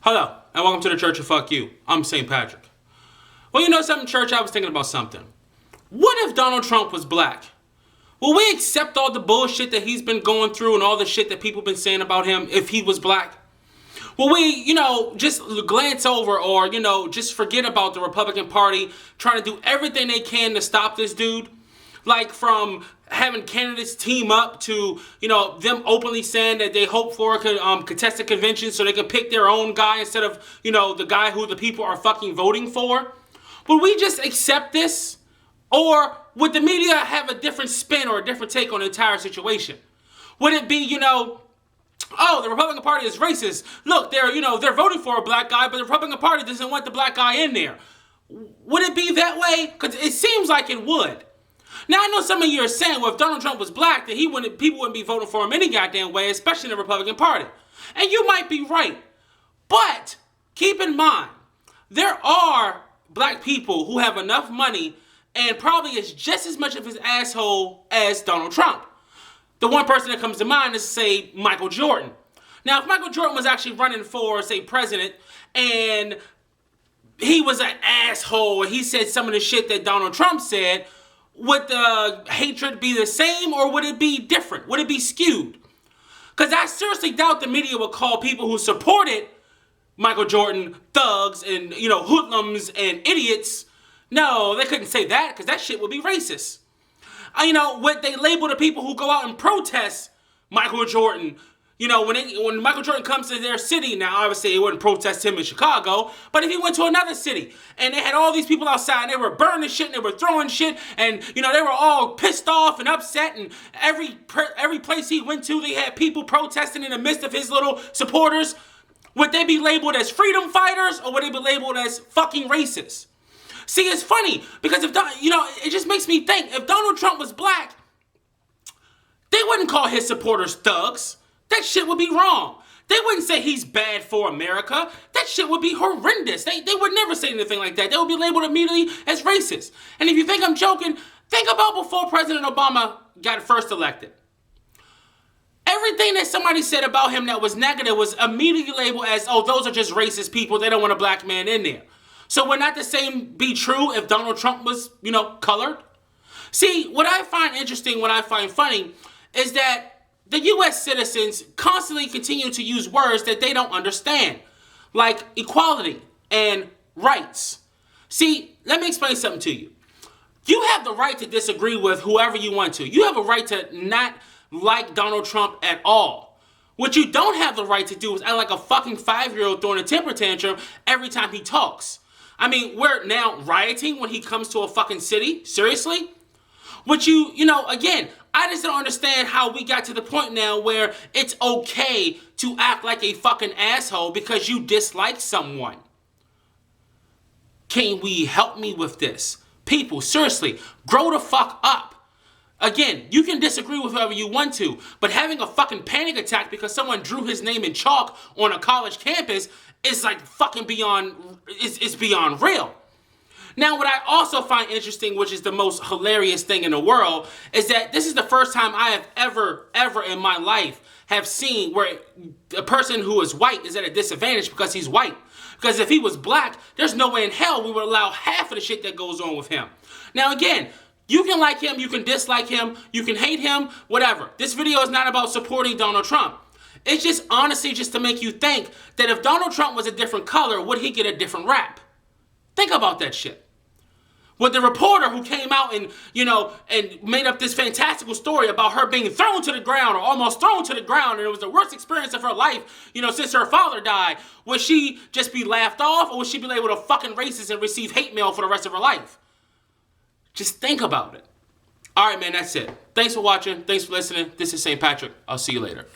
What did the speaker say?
Hello, and welcome to the Church of Fuck You. I'm St. Patrick. Well, you know something, church? I was thinking about something. What if Donald Trump was black? Will we accept all the bullshit that he's been going through and all the shit that people been saying about him if he was black? Will we, just glance over or, just forget about the Republican Party trying to do everything they can to stop this dude? Like from having candidates team up to, them openly saying that they hope for a contested convention so they can pick their own guy instead of, the guy who the people are fucking voting for. Would we just accept this? Or would the media have a different spin or a different take on the entire situation? Would it be, oh, the Republican Party is racist. Look, they're voting for a black guy, but the Republican Party doesn't want the black guy in there. Would it be that way? Because it seems like it would. Now, I know some of you are saying, well, if Donald Trump was black, then people wouldn't be voting for him any goddamn way, especially in the Republican Party. And you might be right. But keep in mind, there are black people who have enough money and probably is just as much of his asshole as Donald Trump. The one person that comes to mind is, say, Michael Jordan. Now, if Michael Jordan was actually running for, say, president, and he was an asshole, and he said some of the shit that Donald Trump said, would the hatred be the same, or would it be different? Would it be skewed? Because I seriously doubt the media would call people who supported Michael Jordan thugs and, hoodlums and idiots. No, they couldn't say that, because that shit would be racist. Would they label the people who go out and protest Michael Jordan? When Michael Jordan comes to their city, now obviously they wouldn't protest him in Chicago, but if he went to another city and they had all these people outside and they were burning shit and they were throwing shit and, they were all pissed off and upset, and every place he went to, they had people protesting in the midst of his little supporters, would they be labeled as freedom fighters or would they be labeled as fucking racist? See, it's funny because it just makes me think, if Donald Trump was black, they wouldn't call his supporters thugs. That shit would be wrong. They wouldn't say he's bad for America. That shit would be horrendous. They would never say anything like that. They would be labeled immediately as racist. And if you think I'm joking, think about before President Obama got first elected. Everything that somebody said about him that was negative was immediately labeled as, oh, those are just racist people. They don't want a black man in there. So would not the same be true if Donald Trump was, colored? See, what I find interesting, what I find funny, is that the U.S. citizens constantly continue to use words that they don't understand, like equality and rights. See, let me explain something to you. You have the right to disagree with whoever you want to. You have a right to not like Donald Trump at all. What you don't have the right to do is act like a fucking 5-year-old throwing a temper tantrum every time he talks. I mean, we're now rioting when he comes to a fucking city? Seriously? Which again, I just don't understand how we got to the point now where it's okay to act like a fucking asshole because you dislike someone. Can we help me with this? People, seriously, grow the fuck up. Again, you can disagree with whoever you want to, but having a fucking panic attack because someone drew his name in chalk on a college campus is like fucking beyond real. Now, what I also find interesting, which is the most hilarious thing in the world, is that this is the first time I have ever in my life have seen where a person who is white is at a disadvantage because he's white. Because if he was black, there's no way in hell we would allow half of the shit that goes on with him. Now, again, you can like him, you can dislike him, you can hate him, whatever. This video is not about supporting Donald Trump. It's just honestly just to make you think that if Donald Trump was a different color, would he get a different rap? Think about that shit. With the reporter who came out and, and made up this fantastical story about her being thrown to the ground or almost thrown to the ground, and it was the worst experience of her life, since her father died, would she just be laughed off, or would she be labeled a fucking racist and receive hate mail for the rest of her life? Just think about it. All right, man, that's it. Thanks for watching. Thanks for listening. This is St. Patrick. I'll see you later.